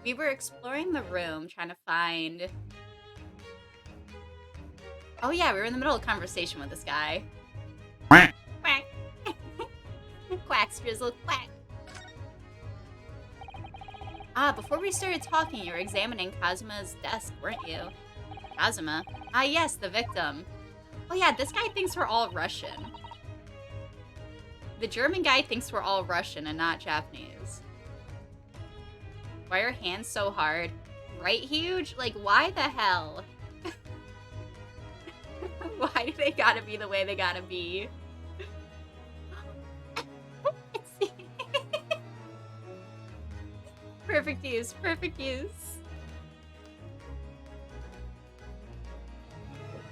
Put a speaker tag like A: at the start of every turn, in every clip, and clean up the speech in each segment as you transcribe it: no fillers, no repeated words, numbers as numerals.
A: We were exploring the room, trying to find... Oh yeah, we were in the middle of a conversation with this guy. Quack. Quack, Strizzle, quack. Ah, before we started talking, you were examining Kazuma's desk, weren't you? Kazuma? Ah yes, the victim. Oh yeah, this guy thinks we're all Russian. The German guy thinks we're all Russian and not Japanese. Why are hands so hard? Right, Huge? Like, why the hell? Why do they gotta be the way they gotta be? Perfect use, perfect use.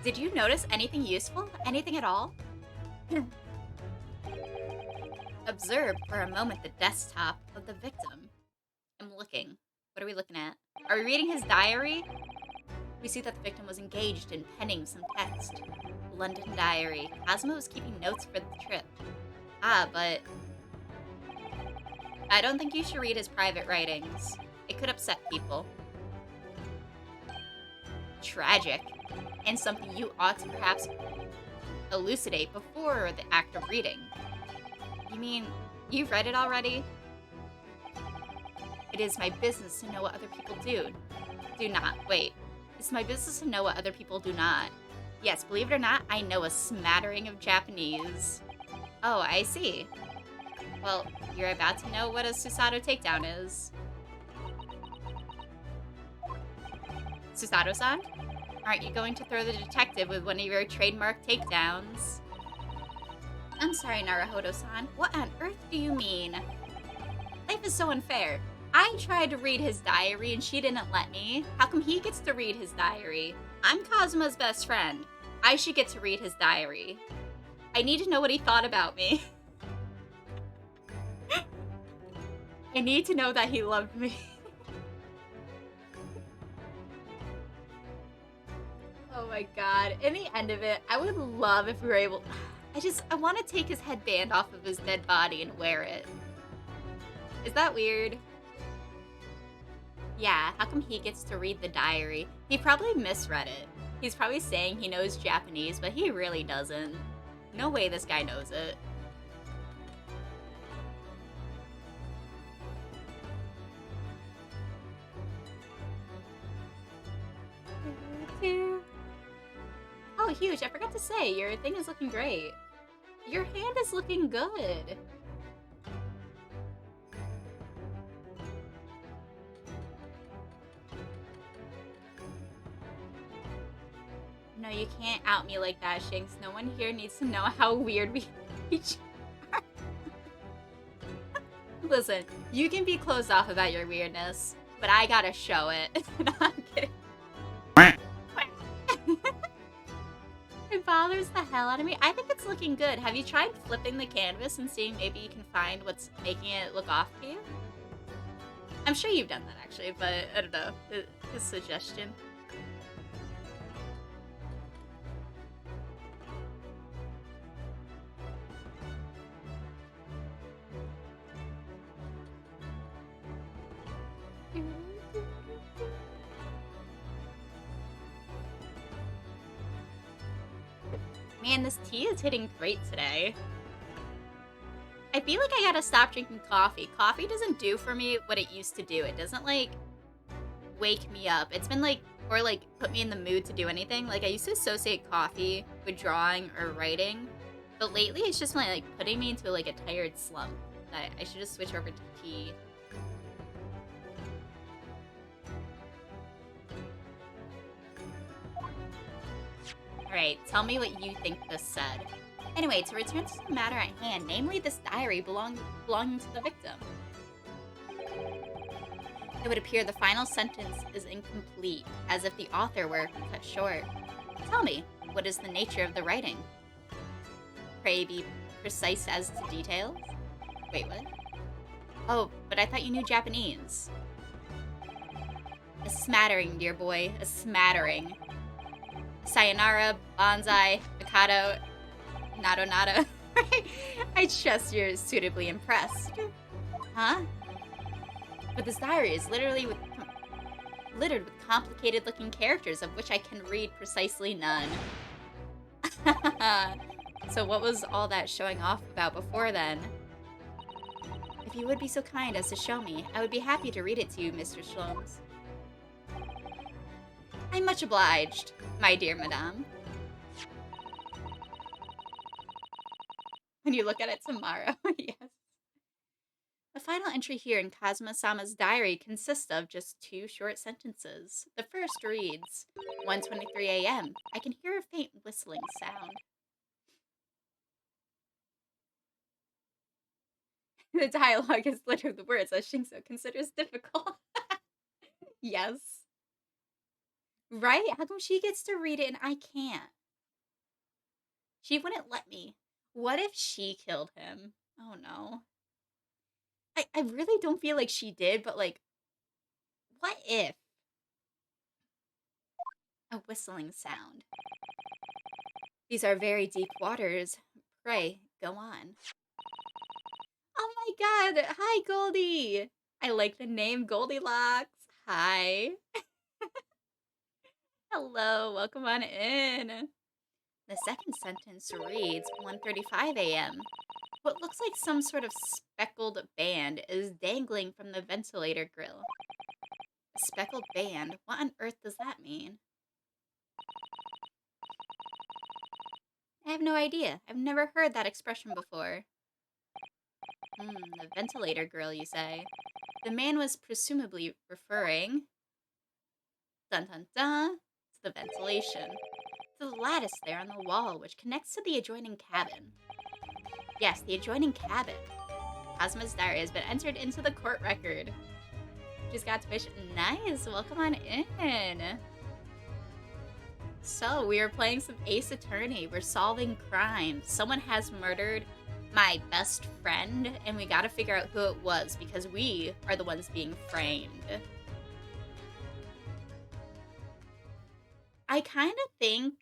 A: Did you notice anything useful? Anything at all? Observe for a moment the desktop of the victim. I'm looking. What are we looking at? Are we reading his diary? We see that the victim was engaged in penning some text. London diary. Kazuma was keeping notes for the trip. Ah, but... I don't think you should read his private writings. It could upset people. Tragic. And something you ought to perhaps elucidate before the act of reading. You mean, you've read it already? It is my business to know what other people do. Do not. Wait. It's my business to know what other people do not. Yes, believe it or not, I know a smattering of Japanese. Oh, I see. Well, you're about to know what a Susato takedown is. Susato-san? Aren't you going to throw the detective with one of your trademark takedowns? I'm sorry, Naruhodo-san. What on earth do you mean? Life is so unfair. I tried to read his diary and she didn't let me. How come he gets to read his diary? I'm Kazuma's best friend. I should get to read his diary. I need to know what he thought about me. I need to know that he loved me. Oh my god. In the end of it, I would love if we were able... I want to take his headband off of his dead body and wear it. Is that weird? Yeah, how come he gets to read the diary? He probably misread it. He's probably saying he knows Japanese, but he really doesn't. No way this guy knows it. Oh, Huge, I forgot to say, your thing is looking great. Your hand is looking good. No, you can't out me like that, Shinx. No one here needs to know how weird we each are. Listen, you can be closed off about your weirdness, but I gotta show it. No, I'm kidding. It bothers the hell out of me. I think it's looking good. Have you tried flipping the canvas and seeing maybe you can find what's making it look off to you? I'm sure you've done that actually, but I don't know. His suggestion. Man, this tea is hitting great today. I feel like I gotta stop drinking coffee. Coffee doesn't do for me what it used to do. It doesn't, like, wake me up. It's been, like, or, like, put me in the mood to do anything. Like, I used to associate coffee with drawing or writing. But lately, it's just, like, putting me into, like, a tired slump. I should just switch over to tea. Alright, tell me what you think this said. Anyway, to return to the matter at hand, namely this diary belonging to the victim. It would appear the final sentence is incomplete, as if the author were cut short. Tell me, what is the nature of the writing? Pray be precise as to details? Wait, what? Oh, but I thought you knew Japanese. A smattering, dear boy, a smattering. Sayonara, bonsai, Mikado, nado nado. I trust you're suitably impressed. Huh? But this diary is literally littered with complicated-looking characters, of which I can read precisely none. So what was all that showing off about before then? If you would be so kind as to show me, I would be happy to read it to you, Mr. Sholmes. I'm much obliged, my dear madame. When you look at it tomorrow, yes. The final entry here in Kazuma-sama's diary consists of just 2 short sentences. The first reads, 1:23 a.m. I can hear a faint whistling sound. The dialogue is littered with words that Shingso considers difficult. Yes. Right? How come she gets to read it and I can't? She wouldn't let me. What if she killed him? Oh no. I really don't feel like she did, but like, what if? A whistling sound. These are very deep waters. Pray, go on. Oh my god! Hi, Goldie! I like the name Goldilocks. Hi. Hello, welcome on in. The second sentence reads 1:35 a.m. What looks like some sort of speckled band is dangling from the ventilator grill. A speckled band? What on earth does that mean? I have no idea. I've never heard that expression before. The ventilator grill, you say? The man was presumably referring, dun dun dun, to the ventilation. To the lattice there on the wall, which connects to the adjoining cabin. Yes, the adjoining cabin. Kazuma's diary has been entered into the court record. Just got to wish. Nice, welcome on in. So, we are playing some Ace Attorney. We're solving crimes. Someone has murdered my best friend, and we gotta figure out who it was, because we are the ones being framed. I kind of think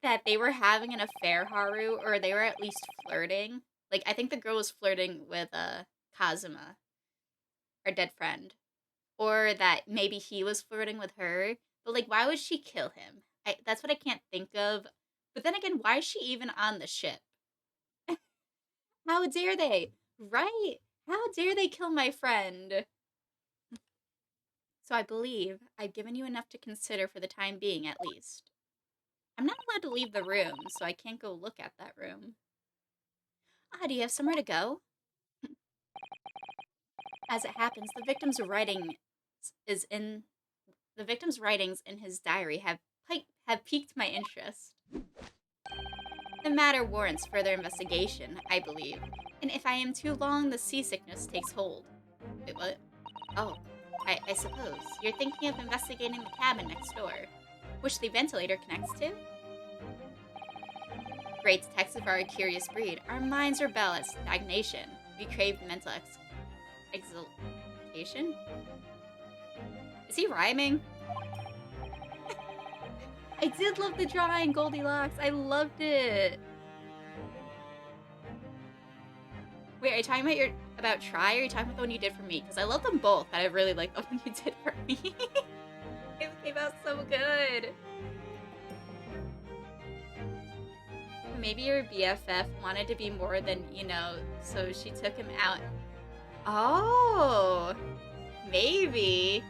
A: that they were having an affair, Haru, or they were at least flirting. Like, I think the girl was flirting with Kazuma, our dead friend. Or that maybe he was flirting with her. But, like, why would she kill him? That's what I can't think of. But then again, why is she even on the ship? How dare they? Right? How dare they kill my friend? So I believe I've given you enough to consider for the time being, at least. I'm not allowed to leave the room, so I can't go look at that room. Ah, do you have somewhere to go? As it happens, the victim's writings in his diary have piqued my interest. The matter warrants further investigation, I believe, and if I am too long, the seasickness takes hold. Wait, what? Oh, I suppose. You're thinking of investigating the cabin next door, which the ventilator connects to? Great detectives are a curious breed. Our minds rebel at stagnation. We crave mental exaltation? Is he rhyming? I did love the drawing, Goldilocks. I loved it. Wait, are you talking about Try, or are you talking about the one you did for me? Because I love them both, but I really like the one you did for me. It came out so good. Maybe your BFF wanted to be more than, so she took him out. Oh, maybe.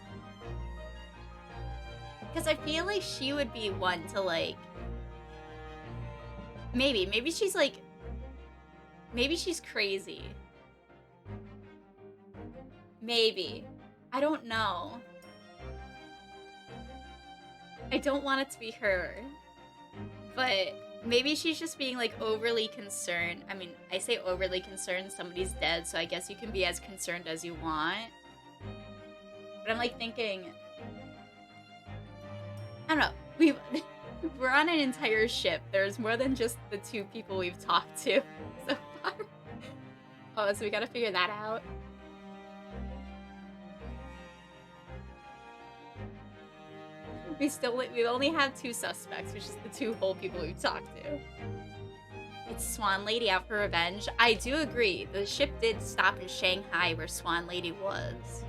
A: Because I feel like she would be one to, like... Maybe she's, like... Maybe she's crazy. Maybe. I don't know. I don't want it to be her. But maybe she's just being, like, overly concerned. I mean, I say overly concerned, somebody's dead, so I guess you can be as concerned as you want. But I'm, like, thinking... I don't know. We're on an entire ship. There's more than just the 2 people we've talked to so far. Oh, so we gotta figure that out. We only have 2 suspects, which is the 2 whole people we've talked to. It's Swan Lady out for revenge. I do agree. The ship did stop in Shanghai, where Swan Lady was.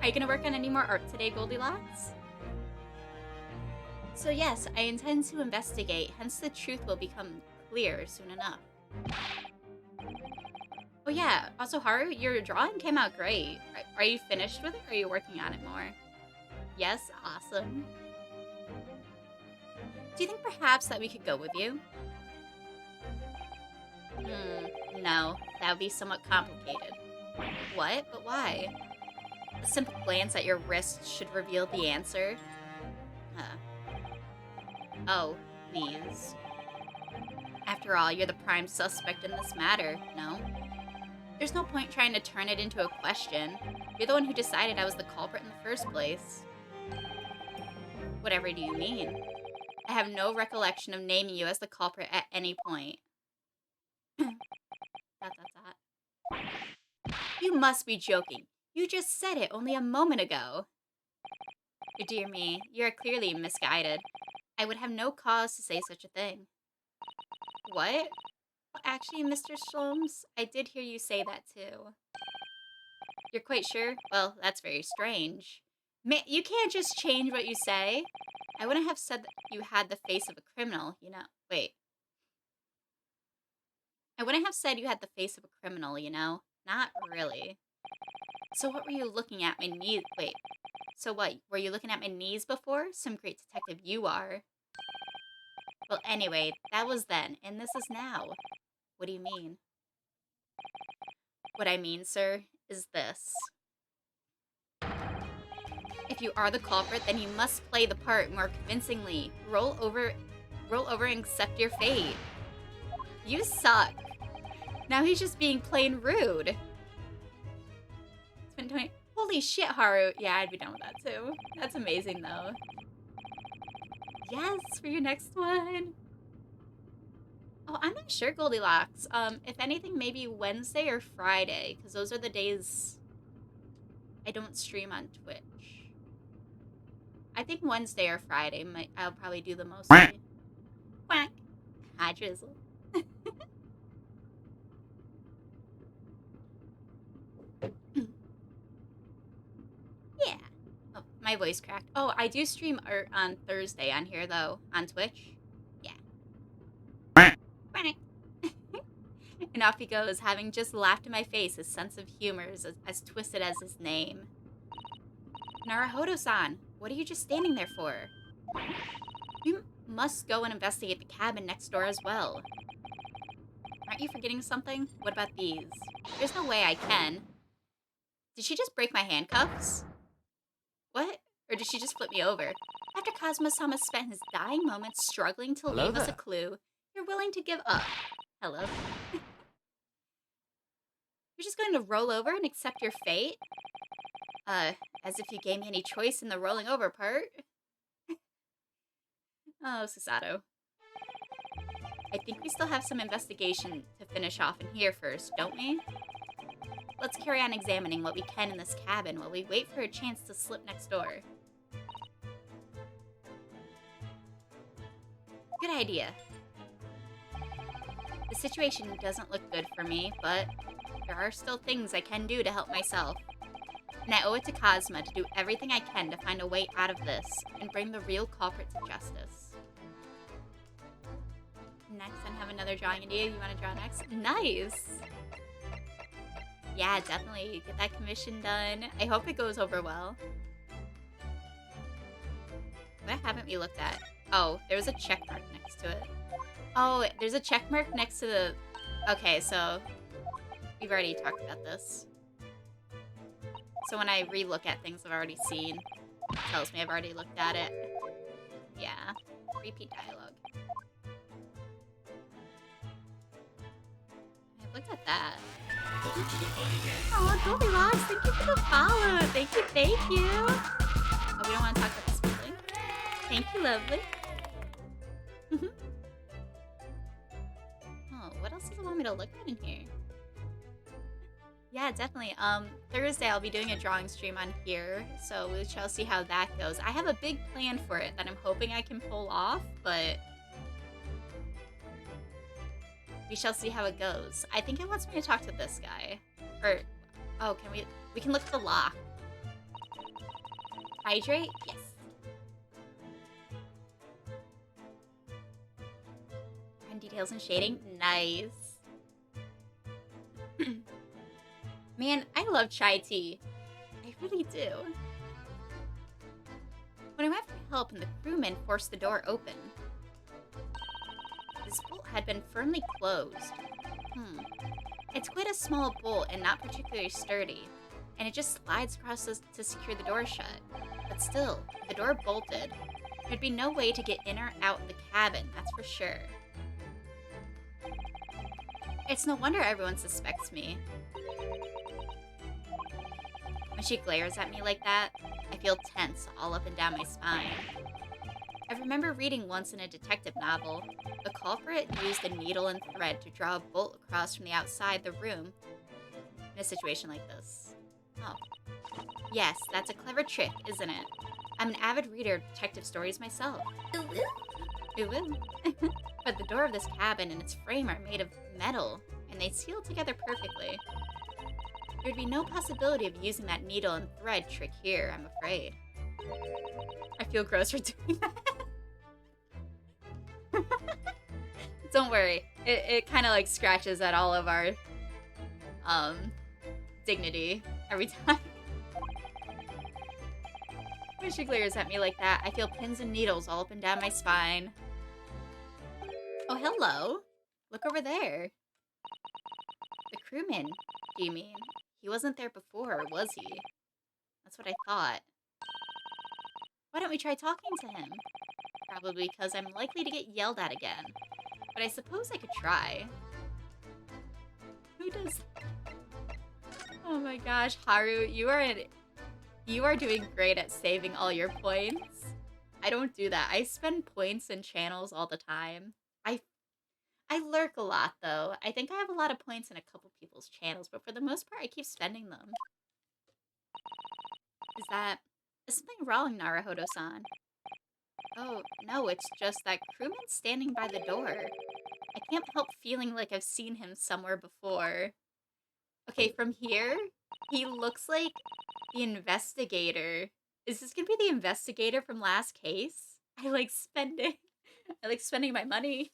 A: Are you gonna work on any more art today, Goldilocks? So yes, I intend to investigate, hence the truth will become clear soon enough. Oh yeah, also Haru, your drawing came out great. Are you finished with it, or are you working on it more? Yes, awesome. Do you think perhaps that we could go with you? No, that would be somewhat complicated. What? But why? A simple glance at your wrist should reveal the answer. Oh, please. After all, you're the prime suspect in this matter, no? There's no point trying to turn it into a question. You're the one who decided I was the culprit in the first place. Whatever do you mean? I have no recollection of naming you as the culprit at any point. You must be joking. You just said it only a moment ago. Dear me, you are clearly misguided. I would have no cause to say such a thing. What? Well, actually, Mr. Sholmes, I did hear you say that too. You're quite sure? Well, that's very strange. You can't just change what you say. I wouldn't have said that you had the face of a criminal, you know. Wait. I wouldn't have said you had the face of a criminal, you know. Not really. So what were you looking at my knees? Wait. So what? Were you looking at my knees before? Some great detective you are. Well, anyway, that was then, and this is now. What do you mean? What I mean, sir, is this. If you are the culprit, then you must play the part more convincingly. Roll over and accept your fate. You suck. Now he's just being plain rude. It's been 20. Holy shit, Haru. Yeah, I'd be done with that too. That's amazing, though. Yes, for your next one. Oh, I'm not sure, Goldilocks. If anything, maybe Wednesday or Friday, because those are the days I don't stream on Twitch. I think Wednesday or Friday, I'll probably do the most. Quack. Hi, Drizzle. Yeah. Oh, my voice cracked. Oh, I do stream art on Thursday on here, though, on Twitch. Yeah. Quack. And off he goes, having just laughed in my face. His sense of humor is as twisted as his name. Naruhodo-san, what are you just standing there for? You must go and investigate the cabin next door as well. Aren't you forgetting something? What about these? There's no way I can. Did she just break my handcuffs? What? Or did she just flip me over? After Kazuma-sama spent his dying moments struggling to leave us a clue, you're willing to give up. Hello? You're just going to roll over and accept your fate? As if you gave me any choice in the rolling over part. Oh, Susato. I think we still have some investigation to finish off in here first, don't we? Let's carry on examining what we can in this cabin while we wait for a chance to slip next door. Good idea. The situation doesn't look good for me, but there are still things I can do to help myself. And I owe it to Kazuma to do everything I can to find a way out of this and bring the real culprit to justice. Next, I have another drawing idea. You want to draw next? Nice! Yeah, definitely. Get that commission done. I hope it goes over well. What haven't we looked at? Oh, there was a check mark next to it. Oh, there's a check mark next to the... Okay, so we've already talked about this. So when I re-look at things I've already seen, it tells me I've already looked at it. Yeah, repeat dialogue. I've looked at that. Oh, Goldilocks, thank you for the follow. Thank you, thank you. Oh, we don't want to talk about this building. Thank you, lovely. Oh, what else does it want me to look at in here? Yeah, definitely. Thursday I'll be doing a drawing stream on here, so we shall see how that goes. I have a big plan for it that I'm hoping I can pull off, but we shall see how it goes. I think it wants me to talk to this guy. Or, oh, we can look at the lock. Hydrate? Yes. And details and shading? Nice. Man, I love chai tea. I really do. When I went for help and the crewman forced the door open, this bolt had been firmly closed. It's quite a small bolt and not particularly sturdy, and it just slides across to secure the door shut. But still, if the door bolted, there'd be no way to get in or out of the cabin, that's for sure. It's no wonder everyone suspects me. When she glares at me like that, I feel tense all up and down my spine. I remember reading once in a detective novel, the culprit used a needle and thread to draw a bolt across from the outside the room in a situation like this. Oh. Yes, that's a clever trick, isn't it? I'm an avid reader of detective stories myself. Ooh. But the door of this cabin and its frame are made of metal, and they seal together perfectly. There'd be no possibility of using that needle and thread trick here, I'm afraid. I feel gross for doing that. Don't worry. It kind of like scratches at all of our dignity every time. When she glares at me like that, I feel pins and needles all up and down my spine. Oh, hello. Look over there. The crewman, do you mean? He wasn't there before, was he? That's what I thought. Why don't we try talking to him? Probably because I'm likely to get yelled at again. But I suppose I could try. Who does... Oh my gosh, Haru, you are doing great at saving all your points. I don't do that. I spend points in channels all the time. I lurk a lot, though. I think I have a lot of points in a couple people's channels, but for the most part, I keep spending them. Is something wrong, Naruhodo-san? Oh, no, it's just that crewman's standing by the door. I can't help feeling like I've seen him somewhere before. Okay, from here, he looks like the investigator. Is this gonna be the investigator from last case? I like spending my money.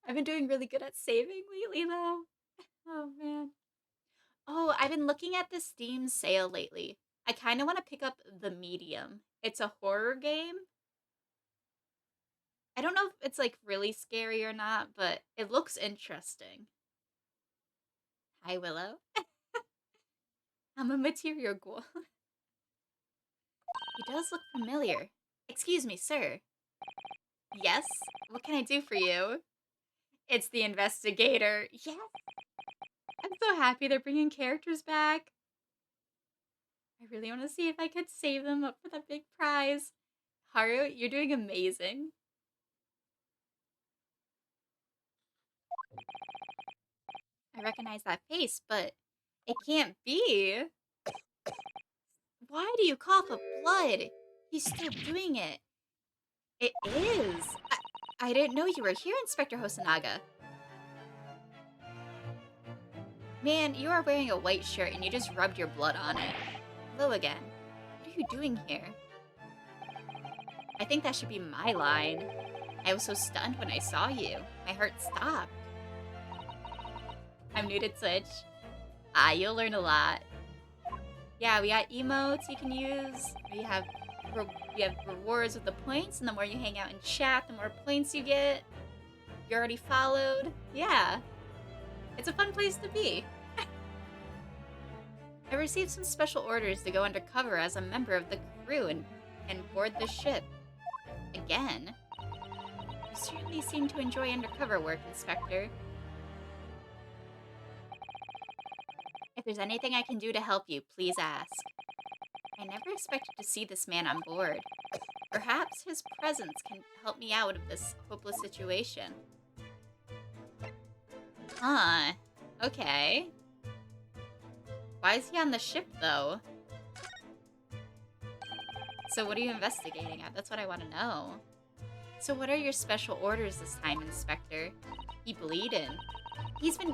A: I've been doing really good at saving lately, though. Oh, man. Oh, I've been looking at the Steam sale lately. I kind of want to pick up The Medium. It's a horror game. I don't know if it's, like, really scary or not, but it looks interesting. Hi, Willow. I'm a material ghoul. He does look familiar. Excuse me, sir. Yes? What can I do for you? It's the investigator. Yes! I'm so happy they're bringing characters back. I really want to see if I could save them up for that big prize. Haru, you're doing amazing. I recognize that face, but it can't be. Why do you cough up blood? He's still doing it. It is. I didn't know you were here, Inspector Hosonaga. Man, you are wearing a white shirt and you just rubbed your blood on it. Hello again. What are you doing here? I think that should be my line. I was so stunned when I saw you. My heart stopped. I'm new to Twitch. You'll learn a lot. Yeah, we got emotes you can use. We have rewards with the points, and the more you hang out in chat, the more points you get. You're already followed. Yeah. It's a fun place to be. I received some special orders to go undercover as a member of the crew and board the ship. Again? You certainly seem to enjoy undercover work, Inspector. If there's anything I can do to help you, please ask. I never expected to see this man on board. Perhaps his presence can help me out of this hopeless situation. Huh. Okay. Why is he on the ship, though? So what are you investigating at? That's what I want to know. So what are your special orders this time, Inspector? He bleeding. He's been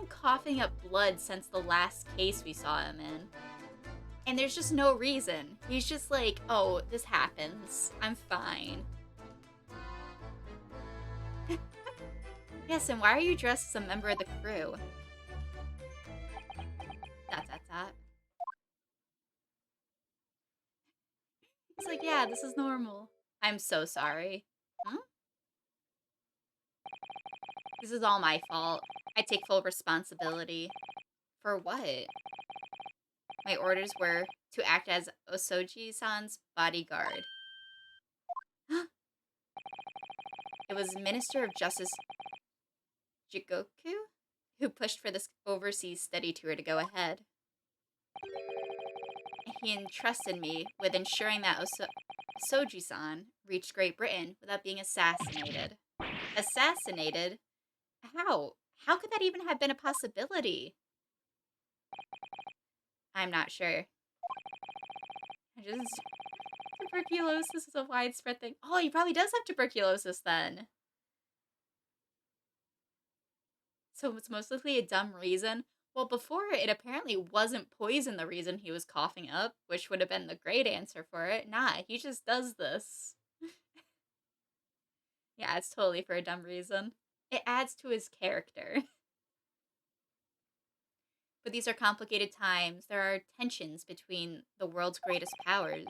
A: coughing up blood since the last case we saw him in. And there's just no reason. He's just like, oh, this happens. I'm fine. Yes, and why are you dressed as a member of the crew? Dot, dot, dot. He's like, yeah, this is normal. I'm so sorry. Hmm? This is all my fault. I take full responsibility. For what? My orders were to act as Osoji-san's bodyguard. It was Minister of Justice Jikoku who pushed for this overseas study tour to go ahead. He entrusted me with ensuring that Osoji-san reached Great Britain without being assassinated. Assassinated? How? How could that even have been a possibility? I'm not sure. Tuberculosis is a widespread thing. Oh, he probably does have tuberculosis then. So it's most likely a dumb reason. Well, before it apparently wasn't poison the reason he was coughing up, which would have been the great answer for it. Nah, he just does this. Yeah, it's totally for a dumb reason. It adds to his character. But these are complicated times. There are tensions between the world's greatest powers.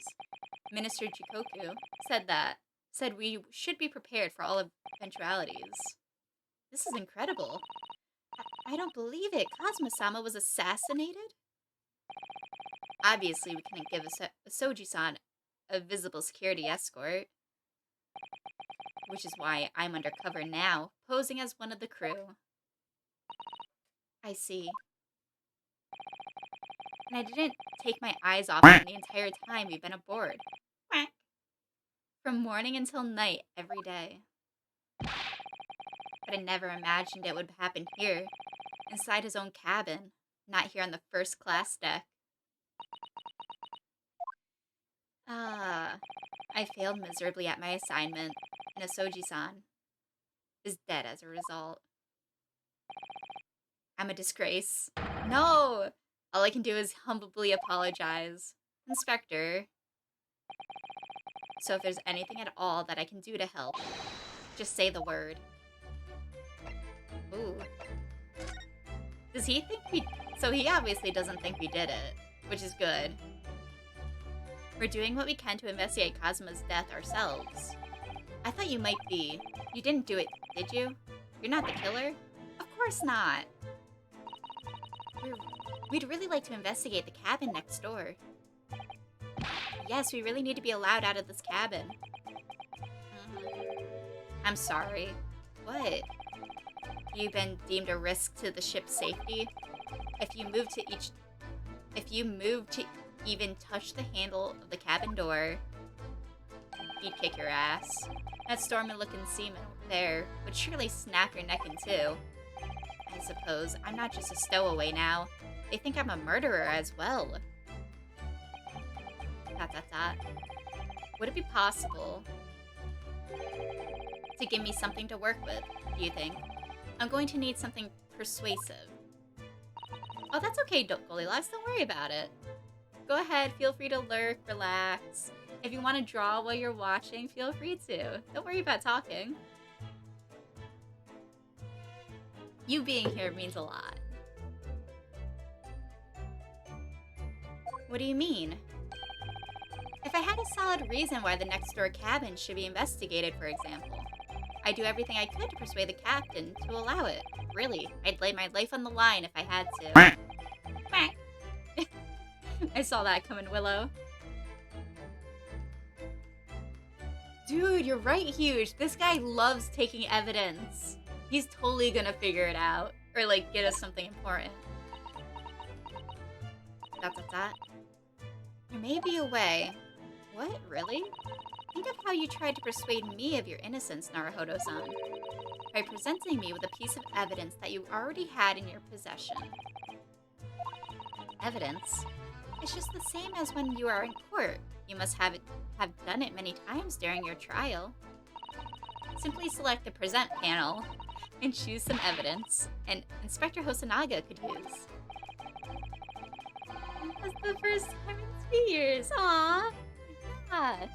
A: Minister Jikoku said we should be prepared for all eventualities. This is incredible. I don't believe it. Kazuma-sama was assassinated? Obviously, we couldn't give Soji-san a visible security escort. Which is why I'm undercover now, posing as one of the crew. I see. And I didn't take my eyes off him the entire time we've been aboard. From morning until night, every day. But I never imagined it would happen here, inside his own cabin, not here on the first class deck. I failed miserably at my assignment, and Asoji-san is dead as a result. I'm a disgrace. No! All I can do is humbly apologize. Inspector. So if there's anything at all that I can do to help, just say the word. Ooh. Does he think we... So he obviously doesn't think we did it, which is good. We're doing what we can to investigate Kazuma's death ourselves. I thought you might be. You didn't do it, did you? You're not the killer? Of course not. We'd really like to investigate the cabin next door. Yes, we really need to be allowed out of this cabin. I'm sorry. What? You've been deemed a risk to the ship's safety? If you move to even touch the handle of the cabin door, he'd kick your ass. That stormy-looking seaman there would surely snap your neck in two. I suppose I'm not just a stowaway now. They think I'm a murderer as well. ... Would it be possible to give me something to work with, do you think? I'm going to need something persuasive. Oh, that's okay, Goldilocks. Don't worry about it. Go ahead, feel free to lurk, relax. If you want to draw while you're watching, feel free to. Don't worry about talking. You being here means a lot. What do you mean? If I had a solid reason why the next door cabin should be investigated, for example, I'd do everything I could to persuade the captain to allow it. Really, I'd lay my life on the line if I had to. I saw that coming, Willow. Dude, you're right, Huge. This guy loves taking evidence. He's totally gonna figure it out. Or, like, get us something important. ... There may be a way. What? Really? Think of how you tried to persuade me of your innocence, Naruhodo-san. By presenting me with a piece of evidence that you already had in your possession. Evidence? It's just the same as when you are in court. You must have done it many times during your trial. Simply select the present panel and choose some evidence, and Inspector Hosonaga could use. That's the first time in 2 years. Aw. Yeah.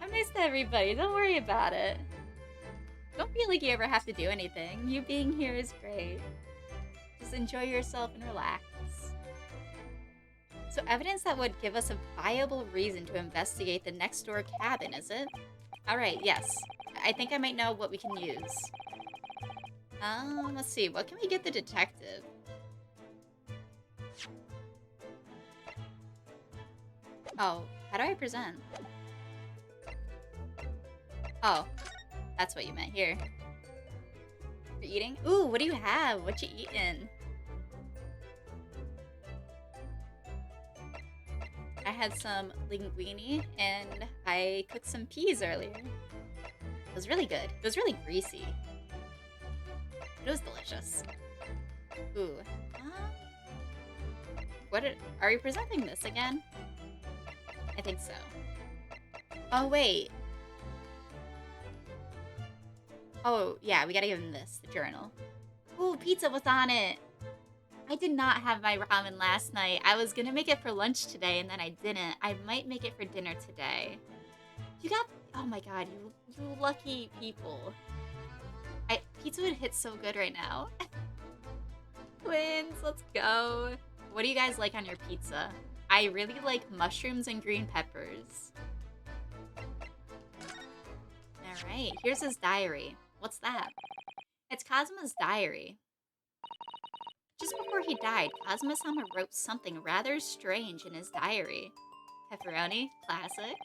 A: I'm nice to everybody. Don't worry about it. Don't feel like you ever have to do anything. You being here is great. Just enjoy yourself and relax. So evidence that would give us a viable reason to investigate the next door cabin, is it? Alright, yes. I think I might know what we can use. Let's see. What can we get the detective? Oh, how do I present? Oh, that's what you meant here. For eating? Ooh, what do you have? What you eating? I had some linguine and I cooked some peas earlier. It was really good. It was really greasy. But it was delicious. Ooh. Are we presenting this again? I think so. Oh, wait. Oh, yeah, we gotta give him this, the journal. Ooh, pizza was on it. I did not have my ramen last night. I was gonna make it for lunch today, and then I didn't. I might make it for dinner today. You got... Oh my god, you lucky people. Pizza would hit so good right now. Twins, let's go. What do you guys like on your pizza? I really like mushrooms and green peppers. Alright, here's his diary. What's that? It's Kazuma's diary. Just before he died, Kazuma-sama wrote something rather strange in his diary. Pepperoni? Classic.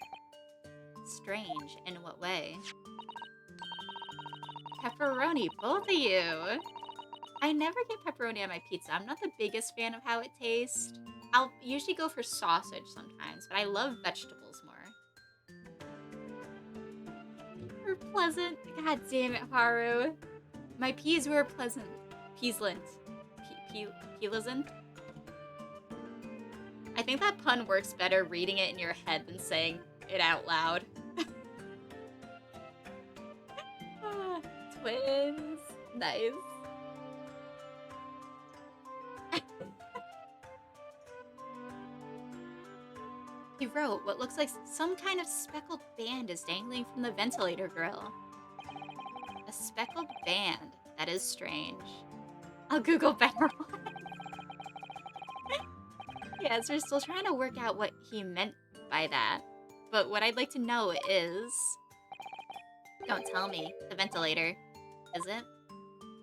A: Strange. In what way? Pepperoni, both of you! I never get pepperoni on my pizza. I'm not the biggest fan of how it tastes. I'll usually go for sausage sometimes, but I love vegetables more. We're pleasant. God damn it, Haru. My peas were pleasant. Peaslant. Peaslant? I think that pun works better reading it in your head than saying it out loud. Twins. Nice. He wrote what looks like some kind of speckled band is dangling from the ventilator grill. A speckled band. That is strange. I'll Google better. Yes, we're still trying to work out what he meant by that. But what I'd like to know is... Don't tell me. The ventilator. Is it?